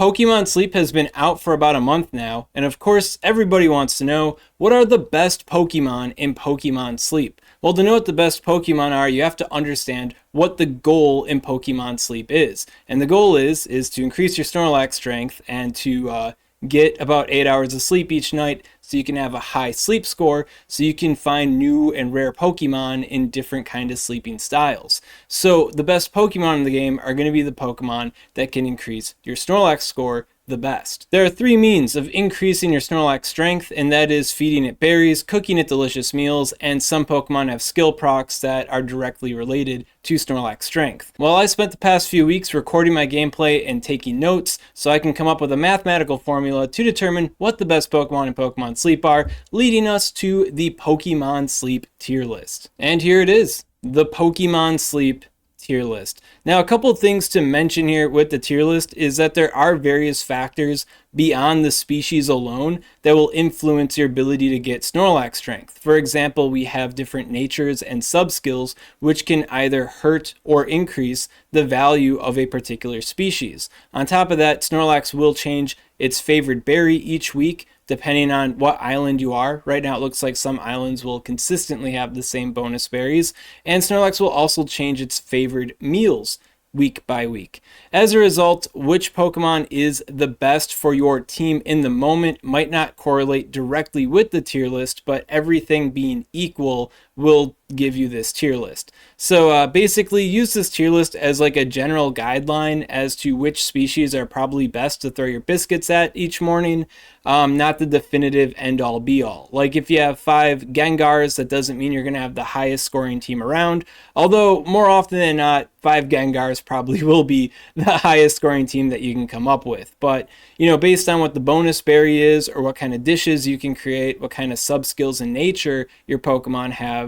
Pokemon Sleep has been out for about a month now, and of course, everybody wants to know, what are the best Pokemon in Pokemon Sleep? Well, to know what the best Pokemon are, you have to understand what the goal in Pokemon Sleep is. And the goal is to increase your Snorlax strength and to get about 8 hours of sleep each night so you can have a high sleep score so you can find new and rare Pokemon in different kind of sleeping styles. So the best Pokemon in the game are going to be the Pokemon that can increase your Snorlax score the best. There are 3 means of increasing your Snorlax strength, and that is feeding it berries, cooking it delicious meals, and some Pokemon have skill procs that are directly related to Snorlax strength. Well, I spent the past few weeks recording my gameplay and taking notes so I can come up with a mathematical formula to determine what the best Pokemon in Pokemon Sleep are, leading us to the Pokemon Sleep tier list. And here it is, the Pokemon Sleep tier list. Now, a couple of things to mention here with the tier list is that there are various factors beyond the species alone that will influence your ability to get Snorlax strength. For example, we have different natures and sub-skills which can either hurt or increase the value of a particular species. On top of that, Snorlax will change its favored berry each week depending on what island you are. Right now it looks like some islands will consistently have the same bonus berries, and Snorlax will also change its favored meals week by week. As a result, which Pokemon is the best for your team in the moment might not correlate directly with the tier list, but everything being equal will give you this tier list. So basically use this tier list as like a general guideline as to which species are probably best to throw your biscuits at each morning, not the definitive end all be all. Like if you have 5 Gengars, that doesn't mean you're going to have the highest scoring team around, although more often than not 5 Gengars probably will be the highest scoring team that you can come up with. But you know, based on what the bonus berry is or what kind of dishes you can create, what kind of sub skills in nature your Pokemon have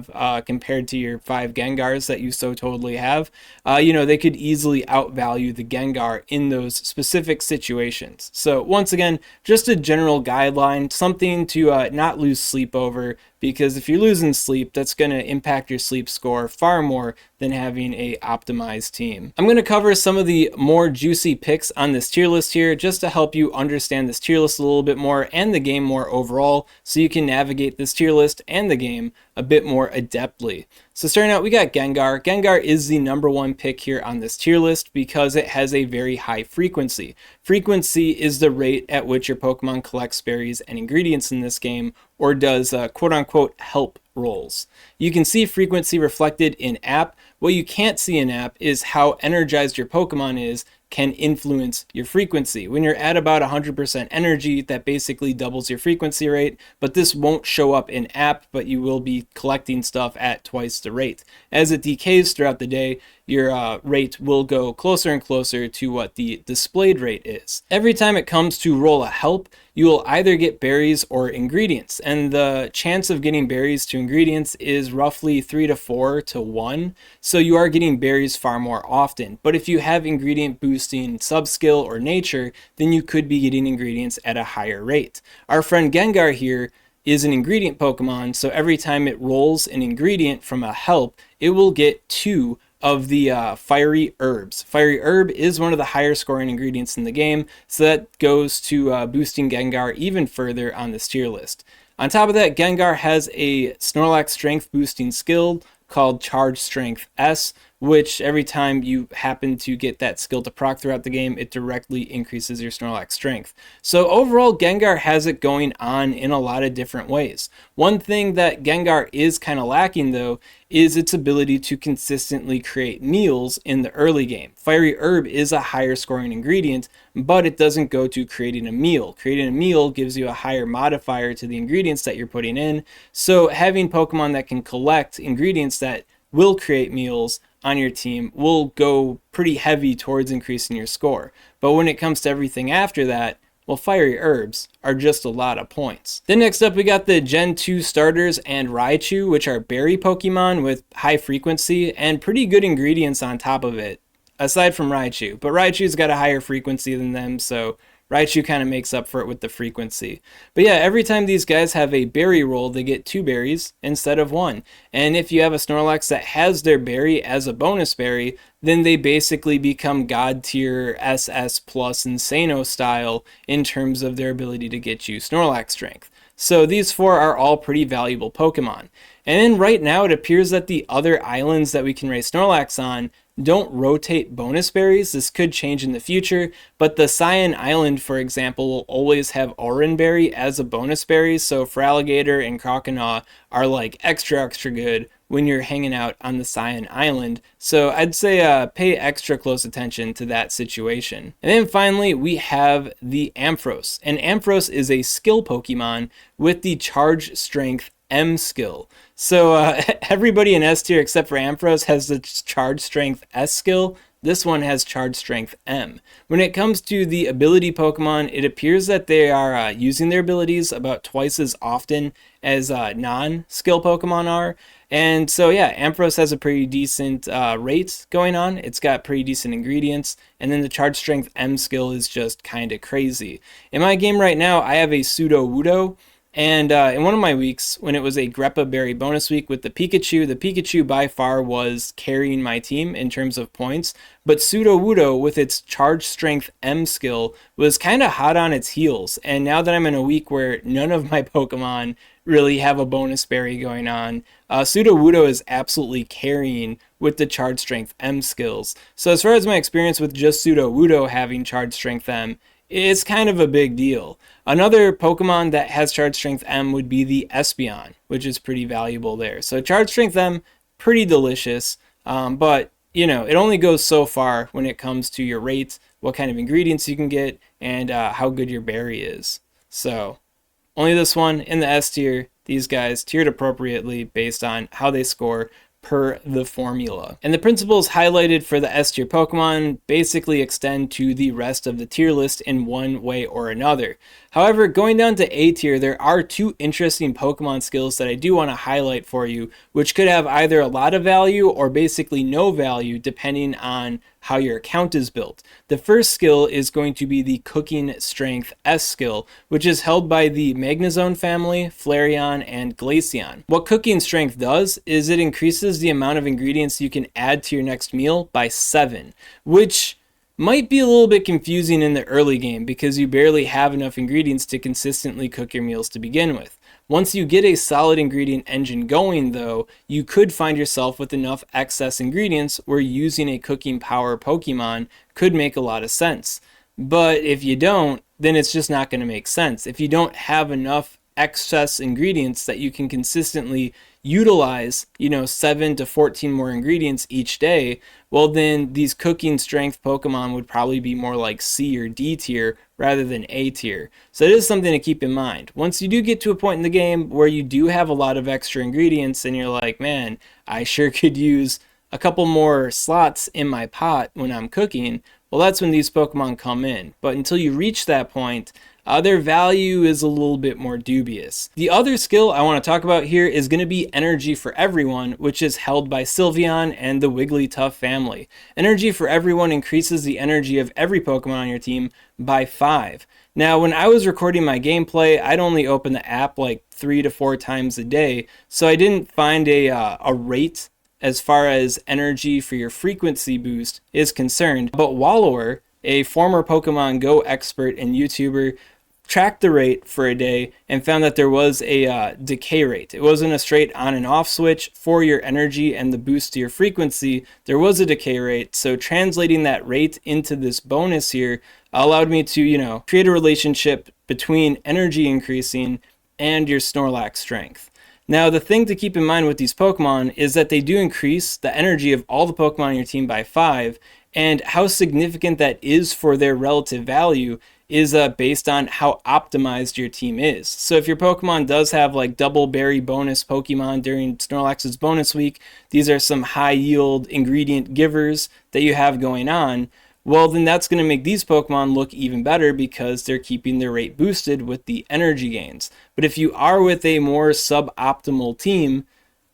compared to your 5 Gengars that you so totally have, you know, they could easily outvalue the Gengar in those specific situations. So once again, just a general guideline, something to not lose sleep over, because if you're losing sleep, that's going to impact your sleep score far more than having a optimized team. I'm going to cover some of the more juicy picks on this tier list here just to help you understand this tier list a little bit more and the game more overall so you can navigate this tier list and the game a bit more adeptly. So starting out, we got Gengar. Gengar is the #1 pick here on this tier list because it has a very high frequency. Frequency is the rate at which your Pokemon collects berries and ingredients in this game, or does quote-unquote help rolls. You can see frequency reflected in app. What you can't see in app is how energized your Pokemon is can influence your frequency. When you're at about 100% energy, that basically doubles your frequency rate, but this won't show up in app, but you will be collecting stuff at twice the rate. As it decays throughout the day, your rate will go closer and closer to what the displayed rate is. Every time it comes to roll a help, you will either get berries or ingredients, and the chance of getting berries to ingredients is roughly 3 to 4 to 1, so you are getting berries far more often. But if you have ingredient boosting sub-skill or nature, then you could be getting ingredients at a higher rate. Our friend Gengar here is an ingredient Pokemon, so every time it rolls an ingredient from a help, it will get 2 of the fiery herbs. Fiery herb is one of the higher scoring ingredients in the game, so that goes to boosting Gengar even further on this tier list. On top of that, Gengar has a Snorlax strength boosting skill called Charge Strength S, which every time you happen to get that skill to proc throughout the game, it directly increases your Snorlax strength. So overall, Gengar has it going on in a lot of different ways. One thing that Gengar is kind of lacking though is its ability to consistently create meals in the early game. Fiery herb is a higher scoring ingredient, but it doesn't go to creating a meal. Creating a meal gives you a higher modifier to the ingredients that you're putting in, so having Pokemon that can collect ingredients that will create meals on your team will go pretty heavy towards increasing your score. But when it comes to everything after that, well, fiery herbs are just a lot of points. Then next up, we got the Gen 2 starters and Raichu, which are berry Pokemon with high frequency and pretty good ingredients on top of it, aside from Raichu. But Raichu's got a higher frequency than them, so Raichu kind of makes up for it with the frequency. But yeah, every time these guys have a berry roll, they get 2 berries instead of 1. And if you have a Snorlax that has their berry as a bonus berry, then they basically become God tier SS plus Insano style in terms of their ability to get you Snorlax Strength. So these 4 are all pretty valuable Pokemon. And then right now it appears that the other islands that we can raise Snorlax on don't rotate bonus berries. This could change in the future, but the Cyan Island, for example, will always have Oran Berry as a bonus berry, so Feraligatr and Croconaw are like extra good when you're hanging out on the Cyan Island. So I'd say pay extra close attention to that situation. And then finally, we have the Ampharos. And Ampharos is a skill Pokemon with the Charge Strength M skill. So everybody in S tier except for Ampharos has the Charge Strength S skill. This one has Charge Strength M. When it comes to the ability Pokemon, it appears that they are using their abilities about twice as often as non-skill Pokemon are. And so yeah, Ampharos has a pretty decent rate going on. It's got pretty decent ingredients. And then the Charge Strength M skill is just kind of crazy. In my game right now, I have a Sudowoodo. And in one of my weeks, when it was a Greppa Berry bonus week with the Pikachu by far was carrying my team in terms of points. But Sudowoodo, with its Charge Strength M skill, was kind of hot on its heels. And now that I'm in a week where none of my Pokemon really have a bonus berry going on, Sudowoodo is absolutely carrying with the Charge Strength M skills. So as far as my experience with just Sudowoodo having Charge Strength M, it's kind of a big deal. Another Pokemon that has Charge Strength M would be the Espeon, which is pretty valuable there. So Charge Strength M, pretty delicious, but you know, it only goes so far when it comes to your rate, what kind of ingredients you can get, and how good your berry is. So only this one in the S tier. These guys tiered appropriately based on how they score per the formula. And the principles highlighted for the S tier Pokemon basically extend to the rest of the tier list in one way or another. However, going down to A tier, there are 2 interesting Pokemon skills that I do want to highlight for you, which could have either a lot of value or basically no value depending on how your account is built. The first skill is going to be the Cooking Strength S skill, which is held by the Magnezone family, Flareon, and Glaceon. What Cooking Strength does is it increases the amount of ingredients you can add to your next meal by 7, which might be a little bit confusing in the early game because you barely have enough ingredients to consistently cook your meals to begin with. Once you get a solid ingredient engine going, though, you could find yourself with enough excess ingredients where using a cooking power Pokemon could make a lot of sense. But if you don't, then it's just not going to make sense. If you don't have enough excess ingredients that you can consistently utilize, 7 to 14 more ingredients each day, well then these Cooking Strength Pokemon would probably be more like C or D tier rather than A tier. So it is something to keep in mind. Once you do get to a point in the game where you do have a lot of extra ingredients and you're like, man, I sure could use a couple more slots in my pot when I'm cooking, well that's when these Pokemon come in. But until you reach that point, their value is a little bit more dubious. The other skill I want to talk about here is going to be Energy for Everyone, which is held by Sylveon and the Wigglytuff family. Energy for Everyone increases the energy of every Pokemon on your team by 5. Now, when I was recording my gameplay, I'd only open the app like 3 to 4 times a day, so I didn't find a rate as far as energy for your frequency boost is concerned. But Wallower, a former Pokemon Go expert and YouTuber, tracked the rate for a day and found that there was a decay rate. It wasn't a straight on and off switch for your energy and the boost to your frequency. There was a decay rate. So translating that rate into this bonus here allowed me to, create a relationship between energy increasing and your Snorlax strength. Now, the thing to keep in mind with these Pokemon is that they do increase the energy of all the Pokemon on your team by 5, and how significant that is for their relative value is based on how optimized your team is. So if your Pokemon does have like double berry bonus Pokemon during Snorlax's bonus week, these are some high yield ingredient givers that you have going on, well then that's going to make these Pokemon look even better because they're keeping their rate boosted with the energy gains. But if you are with a more suboptimal team,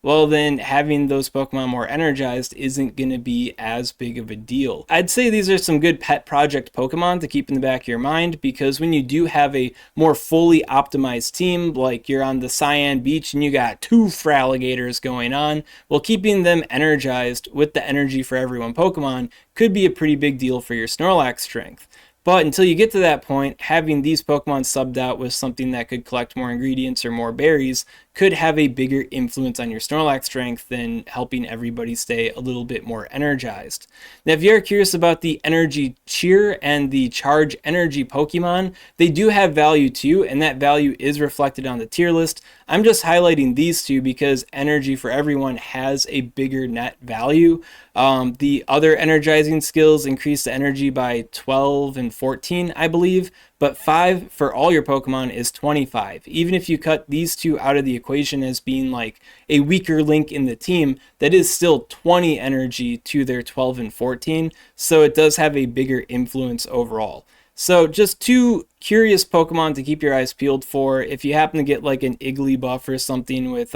well then having those Pokemon more energized isn't going to be as big of a deal. I'd say these are some good pet project Pokemon to keep in the back of your mind, because when you do have a more fully optimized team, like you're on the Cyan Beach and you got 2 Fraligators going on, well, keeping them energized with the Energy for Everyone Pokemon could be a pretty big deal for your Snorlax strength. But until you get to that point, having these Pokemon subbed out with something that could collect more ingredients or more berries could have a bigger influence on your Snorlax strength than helping everybody stay a little bit more energized. Now, if you're curious about the Energy Cheer and the Charge Energy Pokemon, they do have value too, and that value is reflected on the tier list. I'm just highlighting these two because Energy for Everyone has a bigger net value. The other energizing skills increase the energy by 12 and 14, I believe, but 5 for all your Pokemon is 25. Even if you cut these two out of the equation as being like a weaker link in the team, that is still 20 energy to their 12 and 14, so it does have a bigger influence overall. So just 2 curious Pokemon to keep your eyes peeled for. If you happen to get like an Igglybuff or something with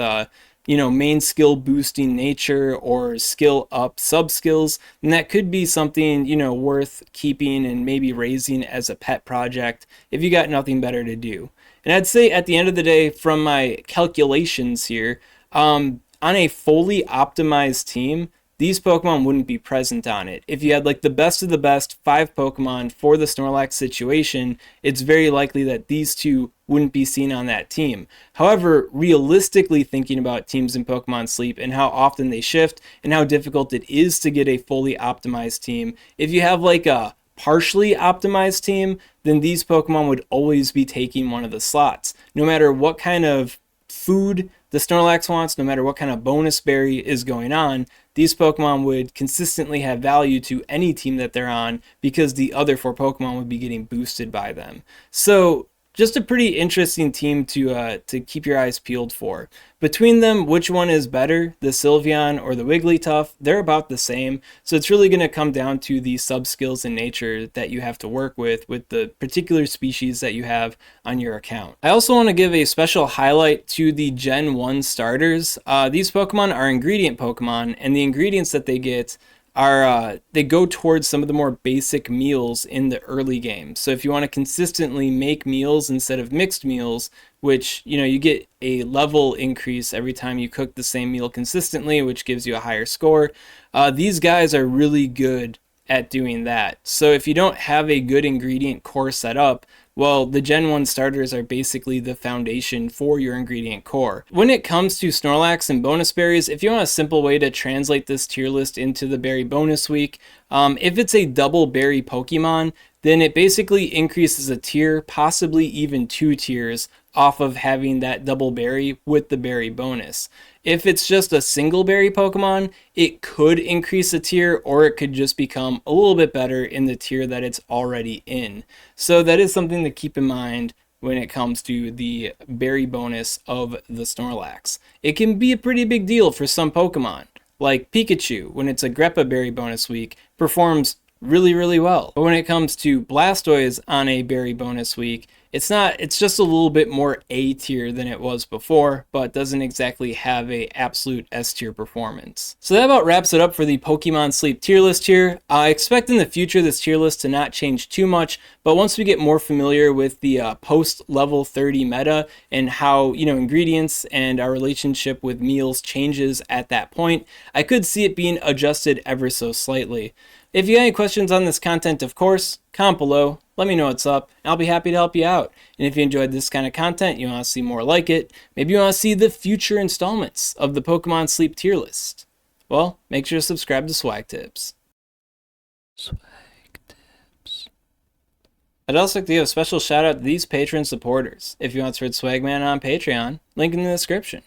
main skill boosting nature or skill up sub skills, and that could be something, worth keeping and maybe raising as a pet project if you got nothing better to do. And I'd say at the end of the day, from my calculations here, on a fully optimized team, these Pokemon wouldn't be present on it. If you had like the best of the best 5 Pokemon for the Snorlax situation, it's very likely that these 2 wouldn't be seen on that team. However, realistically thinking about teams in Pokemon Sleep and how often they shift and how difficult it is to get a fully optimized team, if you have like a partially optimized team, then these Pokemon would always be taking one of the slots. No matter what kind of food the Snorlax wants, no matter what kind of bonus berry is going on, these Pokemon would consistently have value to any team that they're on because the other 4 Pokemon would be getting boosted by them. So just a pretty interesting team to keep your eyes peeled for. Between them, which one is better, the Sylveon or the Wigglytuff? They're about the same, so it's really going to come down to the sub-skills in nature that you have to work with the particular species that you have on your account. I also want to give a special highlight to the Gen 1 starters. These Pokemon are ingredient Pokemon, and the ingredients that they get are they go towards some of the more basic meals in the early game. So if you want to consistently make meals instead of mixed meals, which you get a level increase every time you cook the same meal consistently, which gives you a higher score, these guys are really good at doing that. So if you don't have a good ingredient core set up, well, the Gen 1 starters are basically the foundation for your ingredient core. When it comes to Snorlax and bonus berries, if you want a simple way to translate this tier list into the berry bonus week, if it's a double berry Pokemon, then it basically increases a tier, possibly even 2 tiers, off of having that double berry with the berry bonus. If it's just a single berry Pokemon, it could increase a tier, or it could just become a little bit better in the tier that it's already in. So that is something to keep in mind when it comes to the berry bonus of the Snorlax. It can be a pretty big deal for some Pokemon, like Pikachu, when it's a Greppa berry bonus week, performs really, really well. But when it comes to Blastoise on a berry bonus week, it's just a little bit more A tier than it was before, but doesn't exactly have a absolute S tier performance. So that about wraps it up for the Pokemon Sleep tier list here. I expect in the future this tier list to not change too much, but once we get more familiar with the post level 30 meta and how ingredients and our relationship with meals changes at that point, I could see it being adjusted ever so slightly. If you have any questions on this content, of course, comment below, let me know what's up, and I'll be happy to help you out. And if you enjoyed this kind of content, you want to see more like it, maybe you want to see the future installments of the Pokemon Sleep tier list, well, make sure to subscribe to SwagTips. SwagTips. I'd also like to give a special shout out to these Patreon supporters. If you want to support Swagman on Patreon, link in the description.